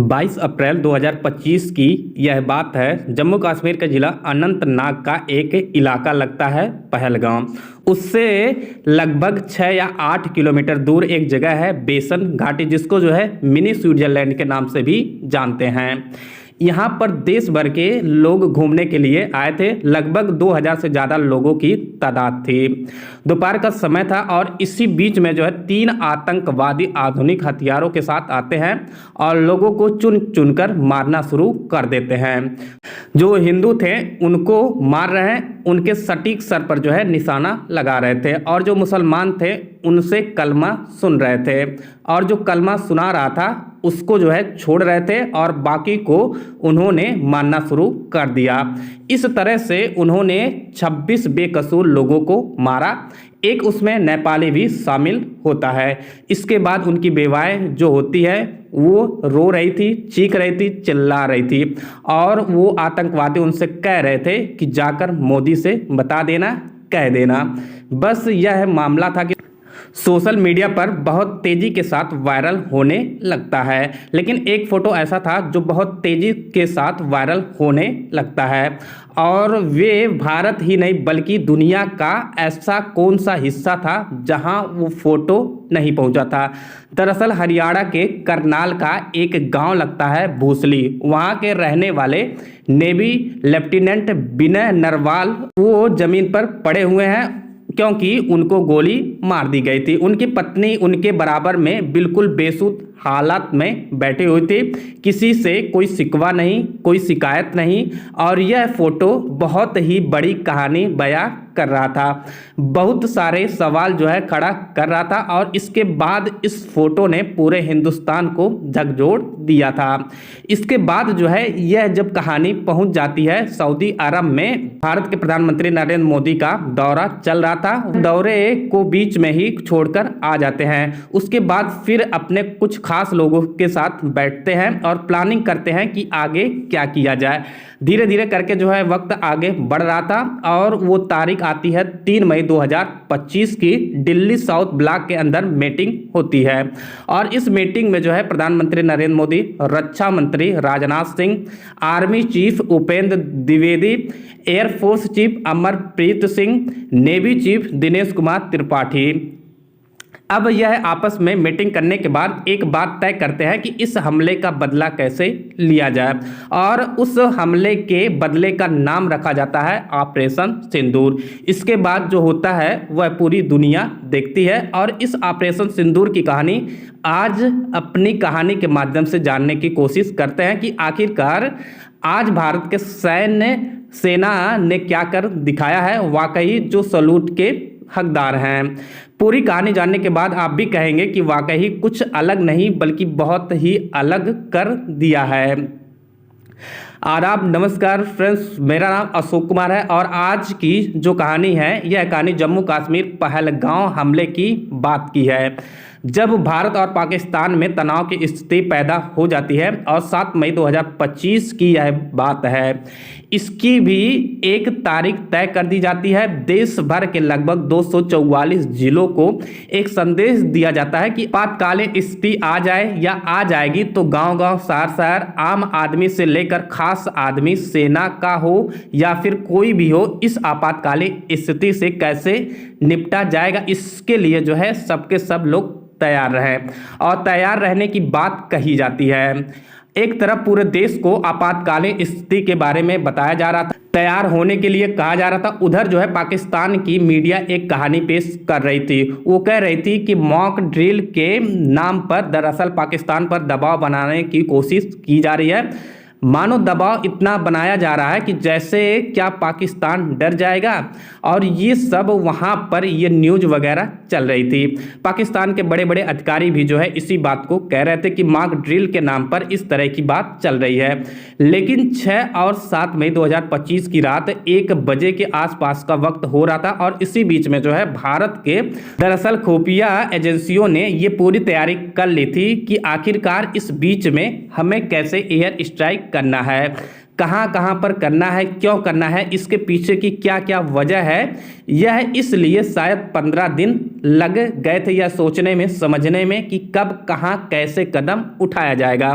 22 अप्रैल 2025 की यह बात है। जम्मू कश्मीर के ज़िला अनंतनाग का एक इलाका लगता है पहलगाम। उससे लगभग 6 या 8 किलोमीटर दूर एक जगह है बेसन घाटी, जिसको जो है मिनी स्विट्जरलैंड के नाम से भी जानते हैं। यहाँ पर देश भर के लोग घूमने के लिए आए थे। लगभग 2000 से ज़्यादा लोगों की तादाद थी। दोपहर का समय था और इसी बीच में जो है 3 आतंकवादी आधुनिक हथियारों के साथ आते हैं और लोगों को चुन चुनकर मारना शुरू कर देते हैं। जो हिंदू थे उनको मार रहे हैं, उनके सटीक सर पर जो है निशाना लगा रहे थे, और जो मुसलमान थे उनसे कलमा सुन रहे थे, और जो कलमा सुना रहा था उसको जो है छोड़ रहे थे और बाकी को उन्होंने मारना शुरू कर दिया। इस तरह से उन्होंने 26 बेकसूर लोगों को मारा। एक उसमें नेपाली भी शामिल होता है। इसके बाद उनकी बेवाएं जो होती है वो रो रही थी, चीख रही थी, चिल्ला रही थी, और वो आतंकवादी उनसे कह रहे थे कि जाकर मोदी से बता देना, कह देना। बस यह मामला था कि सोशल मीडिया पर बहुत तेज़ी के साथ वायरल होने लगता है। लेकिन एक फ़ोटो ऐसा था जो बहुत तेज़ी के साथ वायरल होने लगता है, और वे भारत ही नहीं बल्कि दुनिया का ऐसा कौन सा हिस्सा था जहां वो फ़ोटो नहीं पहुंचा था। दरअसल हरियाणा के करनाल का एक गांव लगता है भूसली। वहां के रहने वाले नेवी लेफ्टिनेंट विनय नरवाल वो ज़मीन पर पड़े हुए हैं क्योंकि उनको गोली मार दी गई थी। उनकी पत्नी उनके बराबर में बिल्कुल बेसुध हालत में बैठी हुई थी। किसी से कोई शिकवा नहीं, कोई शिकायत नहीं, और यह फ़ोटो बहुत ही बड़ी कहानी बयां कर रहा था। बहुत सारे सवाल जो है खड़ा कर रहा था, और इसके बाद इस फोटो ने पूरे हिंदुस्तान को झकझोर दिया था। इसके बाद जो है यह जब कहानी पहुंच जाती है सऊदी अरब में, भारत के प्रधानमंत्री नरेंद्र मोदी का दौरा चल रहा था। दौरे को बीच में ही छोड़कर आ जाते हैं। उसके बाद फिर अपने कुछ खास लोगों के साथ बैठते हैं और प्लानिंग करते हैं कि आगे क्या किया जाए। धीरे धीरे करके जो है वक्त आगे बढ़ रहा था, और वो तारीख आती है 3 मई 2025 की। दिल्ली साउथ ब्लॉक के अंदर मीटिंग होती है, और इस मीटिंग में जो है प्रधानमंत्री नरेंद्र मोदी, रक्षा मंत्री Rajnath Singh, army chief Upendra Dwivedi, air force chief Amarpreet Singh, navy chief Dinesh Kumar Tripathi. अब यह आपस में मीटिंग करने के बाद एक बात तय करते हैं कि इस हमले का बदला कैसे लिया जाए, और उस हमले के बदले का नाम रखा जाता है ऑपरेशन सिंदूर। इसके बाद जो होता है वह पूरी दुनिया देखती है, और इस ऑपरेशन सिंदूर की कहानी आज अपनी कहानी के माध्यम से जानने की कोशिश करते हैं कि आखिरकार आज भारत के सेना ने क्या कर दिखाया है। वाकई जो सलूट के हकदार हैं। पूरी कहानी जानने के बाद आप भी कहेंगे कि वाकई कुछ अलग नहीं बल्कि बहुत ही अलग कर दिया है। आदाब, नमस्कार फ्रेंड्स, मेरा नाम अशोक कुमार है, और आज की जो कहानी है यह कहानी जम्मू कश्मीर पहलगाम हमले की बात की है। जब भारत और पाकिस्तान में तनाव की स्थिति पैदा हो जाती है, और 7 मई 2025 की यह बात है। इसकी भी एक तारीख तय कर दी जाती है। देश भर के लगभग 244 जिलों को एक संदेश दिया जाता है कि आपातकालीन स्थिति आ जाए या आ जाएगी तो गांव-गांव, शहर-शहर, आम आदमी से लेकर खास आदमी, सेना का हो या फिर कोई भी हो, इस आपातकालीन स्थिति से कैसे निपटा जाएगा, इसके लिए जो है सबके सब लोग तैयार रहे, और तैयार रहने की बात कही जाती है। एक तरफ पूरे देश को आपातकालीन स्थिति के बारे में बताया जा रहा था, तैयार होने के लिए कहा जा रहा था। उधर जो है पाकिस्तान की मीडिया एक कहानी पेश कर रही थी। वो कह रही थी कि मॉक ड्रिल के नाम पर दरअसल पाकिस्तान पर दबाव बनाने की कोशिश की जा रही है। मानो दबाव इतना बनाया जा रहा है कि जैसे क्या पाकिस्तान डर जाएगा, और ये सब वहाँ पर ये न्यूज़ वगैरह चल रही थी। पाकिस्तान के बड़े बड़े अधिकारी भी जो है इसी बात को कह रहे थे कि मॉक ड्रिल के नाम पर इस तरह की बात चल रही है। लेकिन 6 और 7 मई 2025 की रात 1 बजे के आसपास का वक्त हो रहा था, और इसी बीच में जो है भारत के दरअसल खुफिया एजेंसियों ने ये पूरी तैयारी कर ली थी कि आखिरकार इस बीच में हमें कैसे एयर स्ट्राइक करना है, कहाँ कहाँ पर करना है, क्यों करना है, इसके पीछे की क्या क्या वजह है, यह इसलिए शायद 15 दिन लग गए थे यह सोचने में, समझने में कि कब कहाँ कैसे कदम उठाया जाएगा।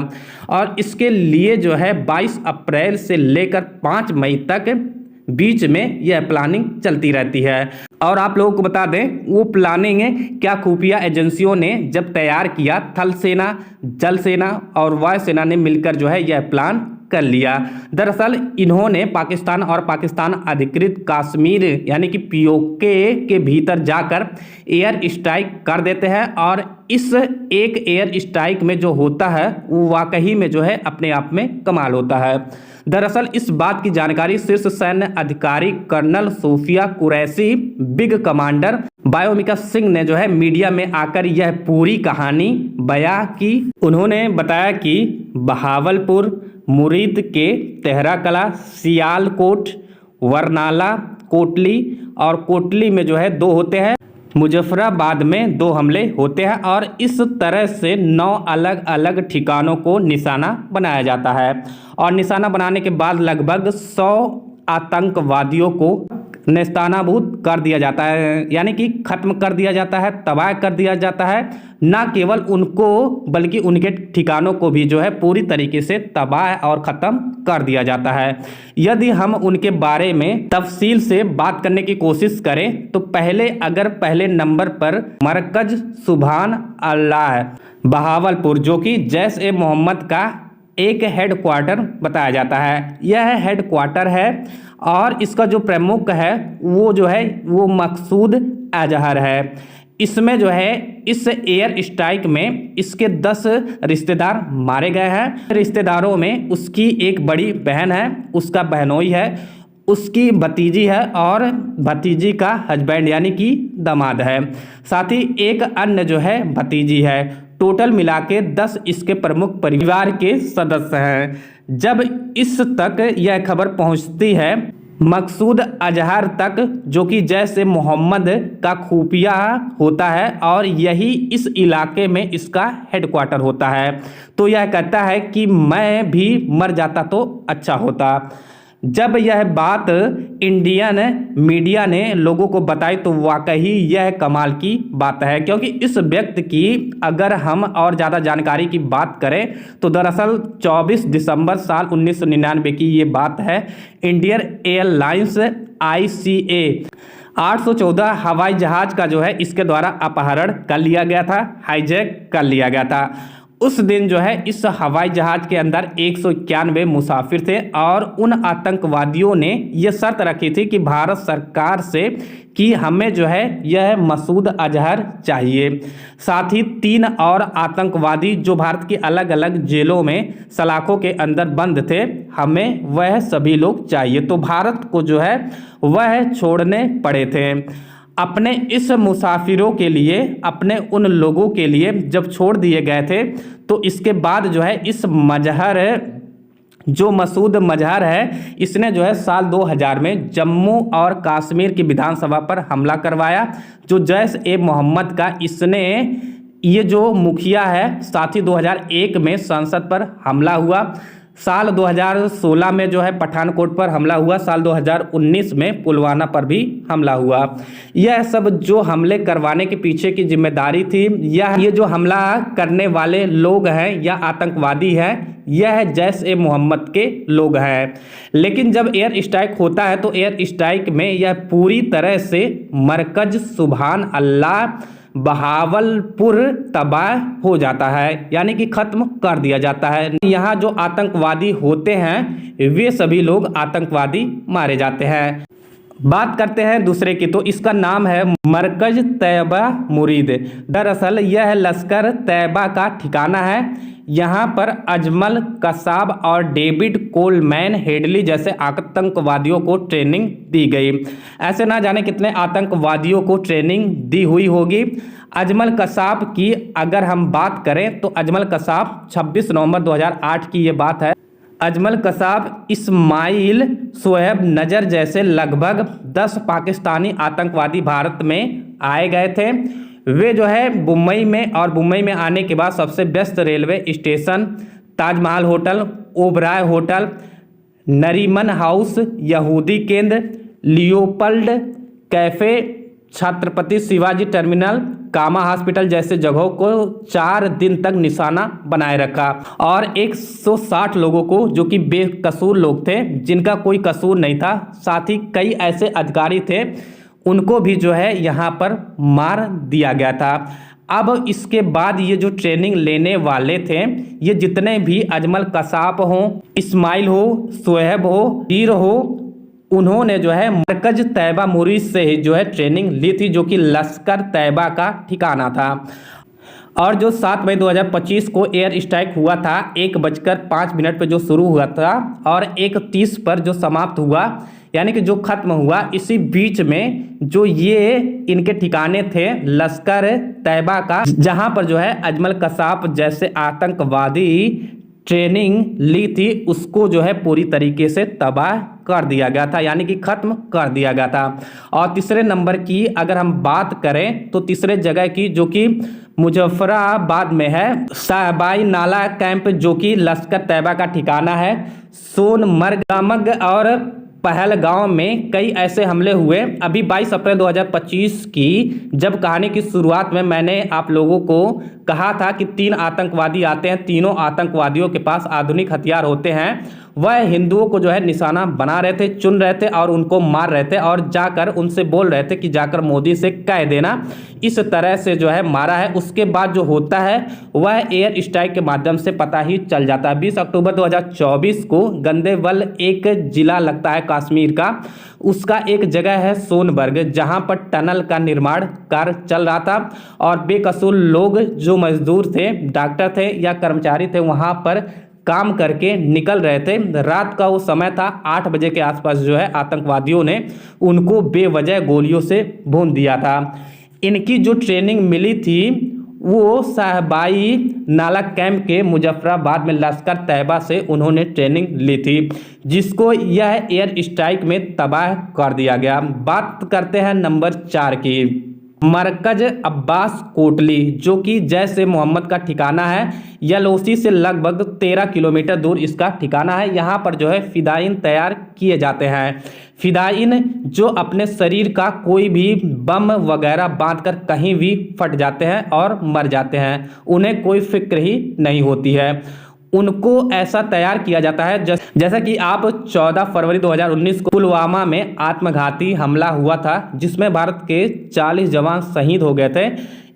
और इसके लिए जो है 22 अप्रैल से लेकर 5 मई तक बीच में यह प्लानिंग चलती रहती है। और आप लोगों को बता दें वो प्लानिंग क्या खुफिया एजेंसियों ने जब तैयार किया, थल सेना, जल सेना और वायु सेना ने मिलकर जो है यह प्लान कर लिया। दरअसल इन्होंने पाकिस्तान और पाकिस्तान अधिकृत कश्मीर यानी कि पीओके के भीतर जाकर एयर स्ट्राइक कर देते हैं। और इस एक एयर स्ट्राइक में जो होता है वो वाकई में जो है अपने आप में कमाल होता है। दरअसल इस बात की जानकारी शीर्ष सैन्य अधिकारी colonel Sofiya Qureshi wing commander Vyomika Singh ने जो है मीडिया में आकर यह पूरी कहानी बयां की। उन्होंने बताया कि बहावलपुर, मुरीद के तेहरा कला, सियालकोट, बरनाला, कोटली और कोटली में जो है 2 होते हैं, मुजफ्फराबाद में 2 हमले होते हैं। और इस तरह से 9 अलग अलग ठिकानों को निशाना बनाया जाता है। और निशाना बनाने के बाद लगभग 100 आतंकवादियों को नेस्तानाबूद कर दिया जाता है, यानी कि खत्म कर दिया जाता है, तबाह कर दिया जाता है। ना केवल उनको बल्कि उनके ठिकानों को भी जो है पूरी तरीके से तबाह और ख़त्म कर दिया जाता है। यदि हम उनके बारे में तफसील से बात करने की कोशिश करें तो पहले नंबर पर मरकज सुभान अल्लाह बहावलपुर, जो कि जैश ए मोहम्मद का एक हेडक्वार्टर बताया जाता है। यह हेडक्वार्टर है और इसका जो प्रमुख है वो जो है वो मकसूद अजहर है। इसमें जो है इस एयर स्ट्राइक में इसके 10 रिश्तेदार मारे गए हैं। रिश्तेदारों में उसकी एक बड़ी बहन है, उसका बहनोई है, उसकी भतीजी है और भतीजी का हस्बैंड यानी कि दामाद है, साथ ही एक अन्य जो है भतीजी है। टोटल मिला के 10 इसके प्रमुख परिवार के सदस्य हैं। जब इस तक यह खबर पहुंचती है मकसूद अजहर तक, जो कि जैश ए मोहम्मद का खुफिया होता है और यही इस इलाके में इसका हेडक्वार्टर होता है, तो यह कहता है कि मैं भी मर जाता तो अच्छा होता। जब यह बात इंडियन मीडिया ने लोगों को बताई तो वाकई यह कमाल की बात है, क्योंकि इस व्यक्ति की अगर हम और ज़्यादा जानकारी की बात करें तो दरअसल 24 दिसंबर साल 1999 की ये बात है। इंडियन एयरलाइंस ICA 814 हवाई जहाज का जो है इसके द्वारा अपहरण कर लिया गया था, हाईजैक कर लिया गया था। उस दिन जो है इस हवाई जहाज के अंदर 191 मुसाफिर थे और उन आतंकवादियों ने यह शर्त रखी थी कि भारत सरकार से कि हमें जो है यह मसूद अजहर चाहिए। साथ ही 3 और आतंकवादी जो भारत की अलग अलग जेलों में सलाखों के अंदर बंद थे, हमें वह सभी लोग चाहिए। तो भारत को जो है वह छोड़ने पड़े थे। अपने इस मुसाफिरों के लिए, अपने उन लोगों के लिए जब छोड़ दिए गए थे तो इसके बाद जो है इस मजहर जो मसूद मजहर है इसने जो है साल 2000 में जम्मू और कश्मीर की विधानसभा पर हमला करवाया। जो जैश ए मोहम्मद का इसने ये जो मुखिया है, साथ ही 2001 में संसद पर हमला हुआ, साल 2016 में जो है पठानकोट पर हमला हुआ, साल 2019 में पुलवामा पर भी हमला हुआ। यह सब जो हमले करवाने के पीछे की जिम्मेदारी थी, ये जो हमला करने वाले लोग हैं या आतंकवादी हैं, यह जैश ए मोहम्मद के लोग हैं। लेकिन जब एयर स्ट्राइक होता है तो एयर स्ट्राइक में यह पूरी तरह से मरकज सुभान अल्लाह बहावलपुर तबाह हो जाता है, यानी कि खत्म कर दिया जाता है। यहाँ जो आतंकवादी होते हैं वे सभी लोग आतंकवादी मारे जाते हैं। बात करते हैं दूसरे की, तो इसका नाम है मरकज तैयबा मुरीद। दरअसल यह लश्कर तैयबा का ठिकाना है। यहाँ पर अजमल कसाब और डेविड कोलमैन हेडली जैसे आतंकवादियों को ट्रेनिंग दी गई। ऐसे ना जाने कितने आतंकवादियों को ट्रेनिंग दी हुई होगी। अजमल कसाब की अगर हम बात करें तो अजमल कसाब 26 नवंबर 2008 की ये बात है। अजमल कसाब इस्माइल शोएब नज़र जैसे लगभग 10 पाकिस्तानी आतंकवादी भारत में आए गए थे। वे जो है मुंबई में, और मुंबई में आने के बाद सबसे व्यस्त railway station, Taj Mahal hotel, Oberoi hotel, Nariman house यहूदी केंद्र, लियोपल्ड कैफे, छत्रपति शिवाजी टर्मिनल, कामा हॉस्पिटल जैसे जगहों को 4 दिन तक निशाना बनाए रखा और 160 लोगों को, जो कि बेकसूर लोग थे, जिनका कोई कसूर नहीं था, साथ ही कई ऐसे अधिकारी थे, उनको भी जो है यहाँ पर मार दिया गया था। अब इसके बाद ये जो ट्रेनिंग लेने वाले थे, ये जितने भी अजमल कसाब हो, इस्माइल हो, शोएब हो, तीर हो, उन्होंने जो है मरकज तैयबा मुरीद से ही जो है ट्रेनिंग ली थी, जो कि लश्कर तैयबा का ठिकाना था। और जो 7 मई 2025 को एयर स्ट्राइक हुआ था 1:05 पे जो शुरू हुआ था और 1:30 पर जो समाप्त हुआ, यानी कि जो खत्म हुआ, इसी बीच में जो ये इनके ठिकाने थे लश्कर तैयबा का, जहां पर जो है अजमल कसाब जैसे आतंकवादी ट्रेनिंग ली थी, उसको जो है पूरी तरीके से तबाह कर दिया गया था, यानी कि खत्म कर दिया गया था। और तीसरे नंबर की अगर हम बात करें तो तीसरे जगह की, जो कि मुजफ्फराबाद में है, साहबाई नाला कैंप, जो कि लश्कर तैयबा का ठिकाना है। सोनमर्ग और पहलगांव में कई ऐसे हमले हुए। अभी 22 अप्रैल 2025 की जब कहानी की शुरुआत में मैंने आप लोगों को कहा था कि 3 आतंकवादी आते हैं, तीनों आतंकवादियों के पास आधुनिक हथियार होते हैं, वह हिंदुओं को जो है निशाना बना रहे थे, चुन रहे थे और उनको मार रहे थे और जाकर उनसे बोल रहे थे कि जाकर मोदी से कह देना। इस तरह से जो है मारा है। उसके बाद जो होता है वह एयर स्ट्राइक के माध्यम से पता ही चल जाता है। 20 अक्टूबर 2024 को गंदेवल एक जिला लगता है कश्मीर का, उसका एक जगह है सोनबर्ग, जहां पर टनल का निर्माण कार्य चल रहा था और बेकसूर लोग जो मजदूर थे, डॉक्टर थे या कर्मचारी थे, वहां पर काम करके निकल रहे थे। रात का वो समय था, 8 बजे के आसपास जो है आतंकवादियों ने उनको बेवजह गोलियों से भून दिया था। इनकी जो ट्रेनिंग मिली थी वो साहबाई नाला कैंप के मुजफ्फराबाद में लश्कर तैयबा से उन्होंने ट्रेनिंग ली थी, जिसको यह एयर स्ट्राइक में तबाह कर दिया गया। बात करते हैं नंबर 4 की, मरकज अब्बास कोटली, जो कि जैश ए मोहम्मद का ठिकाना है। यलोसी से लगभग 13 किलोमीटर दूर इसका ठिकाना है। यहाँ पर जो है फिदाइन तैयार किए जाते हैं। फिदाइन जो अपने शरीर का कोई भी बम वगैरह बांधकर कहीं भी फट जाते हैं और मर जाते हैं, उन्हें कोई फिक्र ही नहीं होती है। उनको ऐसा तैयार किया जाता है जैसा कि आप 14 फरवरी 2019 को पुलवामा में आत्मघाती हमला हुआ था, जिसमें भारत के 40 जवान शहीद हो गए थे।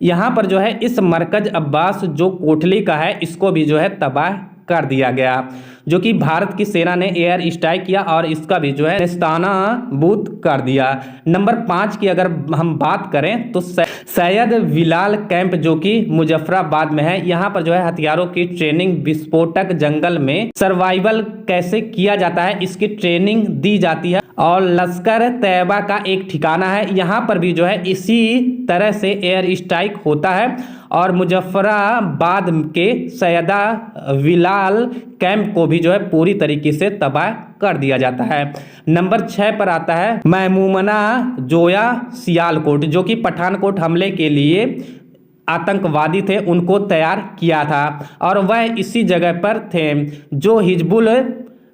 यहाँ पर जो है इस मरकज अब्बास जो कोटली का है, इसको भी जो है तबाह कर दिया गया, जो कि भारत की सेना ने एयर स्ट्राइक किया और इसका भी जो है निस्तानाबूद कर दिया। नंबर 5 की अगर हम बात करें तो सैयद विलाल कैंप, जो कि मुजफ्फराबाद में है। यहाँ पर जो है हथियारों की ट्रेनिंग, विस्फोटक जंगल में सर्वाइवल कैसे किया जाता है, इसकी ट्रेनिंग दी जाती है। और लश्कर तैयबा का एक ठिकाना है, यहाँ पर भी जो है इसी तरह से एयर स्ट्राइक होता है और मुजफ्फराबाद के सैयदा विलाल कैंप को भी जो है पूरी तरीके से तबाह कर दिया जाता है। नंबर 6 पर आता है महमूना जोया सियालकोट, जो कि पठानकोट हमले के लिए आतंकवादी थे, उनको तैयार किया था और वह इसी जगह पर थे। जो हिजबुल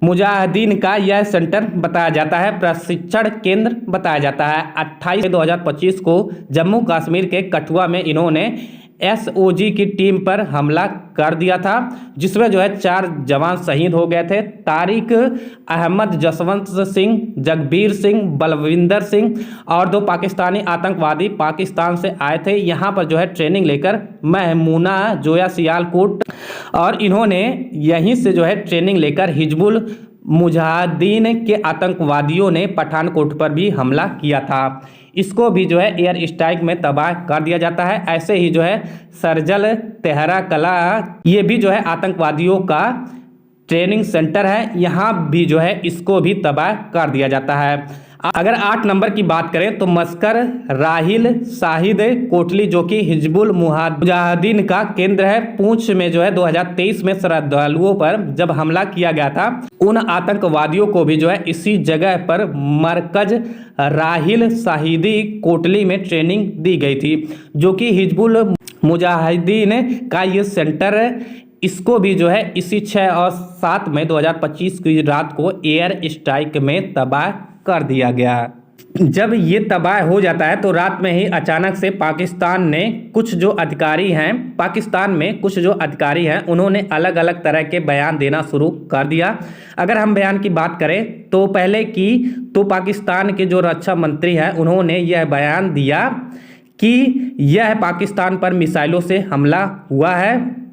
मुजाहिदीन का यह सेंटर बताया जाता है, प्रशिक्षण केंद्र बताया जाता है। 28 2025 को जम्मू कश्मीर के कठुआ में इन्होंने एसओजी की टीम पर हमला कर दिया था, जिसमें जो है 4 जवान शहीद हो गए थे। तारिक अहमद, जसवंत सिंह, जगबीर सिंह, बलविंदर सिंह और 2 पाकिस्तानी आतंकवादी पाकिस्तान से आए थे, यहाँ पर जो है ट्रेनिंग लेकर महमूना जोया सियालकोट, और इन्होंने यहीं से जो है ट्रेनिंग लेकर हिजबुल मुजाहिदीन के आतंकवादियों ने पठानकोट पर भी हमला किया था। इसको भी जो है एयर स्ट्राइक में तबाह कर दिया जाता है। ऐसे ही जो है सरजल तेहरा कला, ये भी जो है आतंकवादियों का ट्रेनिंग सेंटर है, यहाँ भी जो है इसको भी तबाह कर दिया जाता है। अगर 8 नंबर की बात करें तो मस्कर राहिल शाहिद कोटली, जो कि हिजबुल मुजाहिदीन का केंद्र है। पूंछ में जो है 2023 में श्रद्धालुओं पर जब हमला किया गया था, उन आतंकवादियों को भी जो है इसी जगह पर मरकज राहिल शाहिदी कोटली में ट्रेनिंग दी गई थी, जो कि हिजबुल मुजाहिदीन का ये सेंटर इसको भी जो है इसी 6 और 7 मई 2025 की रात को एयर स्ट्राइक में तबाह कर दिया गया। जब ये तबाह हो जाता है तो रात में ही अचानक से पाकिस्तान में कुछ जो अधिकारी हैं उन्होंने अलग अलग तरह के बयान देना शुरू कर दिया। अगर हम बयान की बात करें तो पहले की तो पाकिस्तान के जो रक्षा मंत्री हैं उन्होंने यह बयान दिया कि यह पाकिस्तान पर मिसाइलों से हमला हुआ है,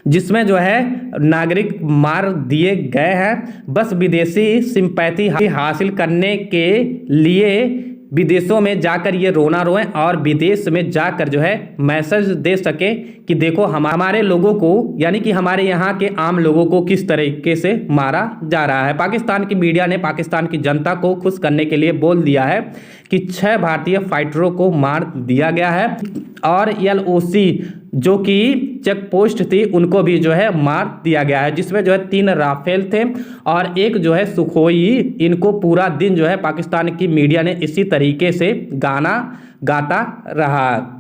जिसमें जो है नागरिक मार दिए गए हैं। बस विदेशी सिंपैथी हासिल करने के लिए विदेशों में जाकर ये रोना रोएं और विदेश में जाकर जो है मैसेज दे सके कि देखो हमारे लोगों को, यानी कि हमारे यहाँ के आम लोगों को किस तरीके से मारा जा रहा है। पाकिस्तान की मीडिया ने पाकिस्तान की जनता को खुश करने के लिए बोल दिया है कि 6 भारतीय फाइटरों को मार दिया गया है और LOC जो कि चेक पोस्ट थी उनको भी जो है मार दिया गया है, जिसमें जो है 3 राफेल थे और एक जो है सुखोई। इनको पूरा दिन जो है पाकिस्तान की मीडिया ने इसी तरीके से गाना गाता रहा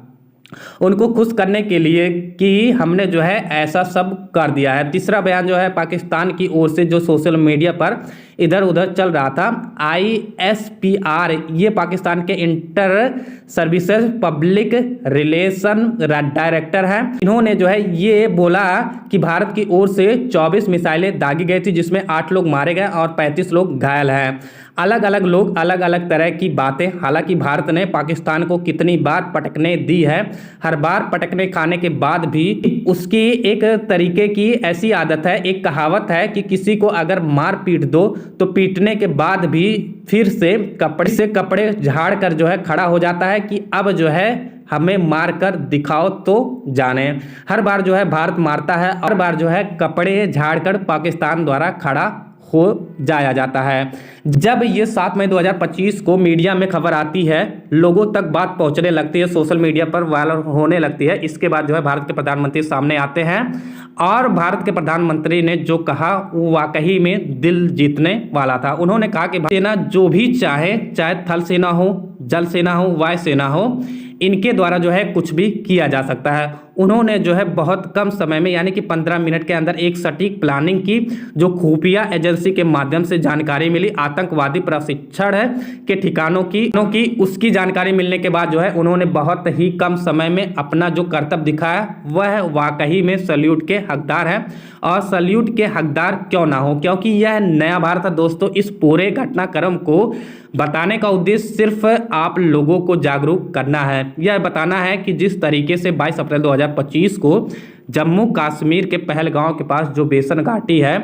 उनको खुश करने के लिए कि हमने जो है ऐसा सब कर दिया है। तीसरा बयान जो है पाकिस्तान की ओर से जो सोशल मीडिया पर इधर उधर चल रहा था, ISPR ये पाकिस्तान के inter services public relation director हैं। इन्होंने जो है ये बोला कि भारत की ओर से 24 मिसाइलें दागी गई थी, जिसमें 8 लोग मारे गए और 35 लोग घायल हैं। अलग अलग लोग अलग अलग तरह की बातें। हालांकि भारत ने पाकिस्तान को कितनी बार पटकने दी है, हर बार पटकने खाने के बाद भी उसकी एक तरीके की ऐसी आदत है, एक कहावत है कि किसी को अगर मार पीट दो तो पीटने के बाद भी फिर से कपड़े झाड़ कर जो है खड़ा हो जाता है कि अब जो है हमें मार कर दिखाओ तो जाने। हर बार जो है भारत मारता है, हर बार जो है कपड़े झाड़ कर पाकिस्तान द्वारा खड़ा हो जाया जाता है। जब ये 7 मई 2025 को मीडिया में खबर आती है, लोगों तक बात पहुंचने लगती है, सोशल मीडिया पर वायरल होने लगती है। इसके बाद जो है भारत के प्रधानमंत्री सामने आते हैं और भारत के प्रधानमंत्री ने जो कहा वो वाकई में दिल जीतने वाला था। उन्होंने कहा कि सेना जो भी चाहे थल सेना हो, जल सेना हो, वायु सेना हो, इनके द्वारा जो है कुछ भी किया जा सकता है। उन्होंने जो है बहुत कम समय में यानी कि 15 मिनट के अंदर एक सटीक प्लानिंग की, जो खुफिया एजेंसी के माध्यम से जानकारी मिली आतंकवादी प्रशिक्षण के ठिकानों की उसकी जानकारी मिलने के बाद जो है उन्होंने बहुत ही कम समय में अपना जो कर्तव्य दिखाया वह वाकई में सल्यूट के हकदार है। और सल्यूट के हकदार क्यों ना हो, क्योंकि यह नया भारत है दोस्तों। इस पूरे घटनाक्रम को बताने का उद्देश्य सिर्फ आप लोगों को जागरूक करना है, यह बताना है कि जिस तरीके से 22 अप्रैल 2025 को जम्मू कश्मीर के पहलगांव के पास जो बेसन घाटी है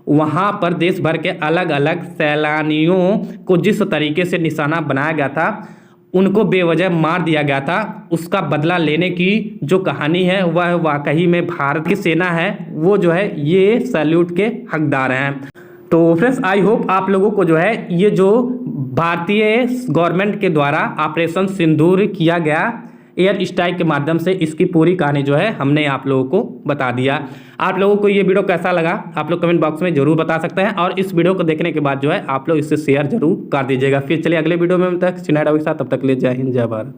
वहां पर देश भर के अलग अलग सैलानियों को जिस तरीके से निशाना बनाया गया था, उनको बेवजह मार दिया गया था, उसका बदला लेने की जो कहानी है वह वाकई में भारत की सेना है, वो जो है ये सैल्यूट के हकदार हैं। तो फ्रेंड्स आई होप आप लोगों को जो है ये जो भारतीय गवर्नमेंट के द्वारा ऑपरेशन सिंदूर किया गया एयर स्ट्राइक के माध्यम से, इसकी पूरी कहानी जो है हमने आप लोगों को बता दिया। आप लोगों को ये वीडियो कैसा लगा आप लोग कमेंट बॉक्स में जरूर बता सकते हैं और इस वीडियो को देखने के बाद जो है आप लोग इसे शेयर जरूर कर दीजिएगा। फिर चलिए अगले वीडियो में तब तक के साथ, तब तक ले जय हिंद जय भारत।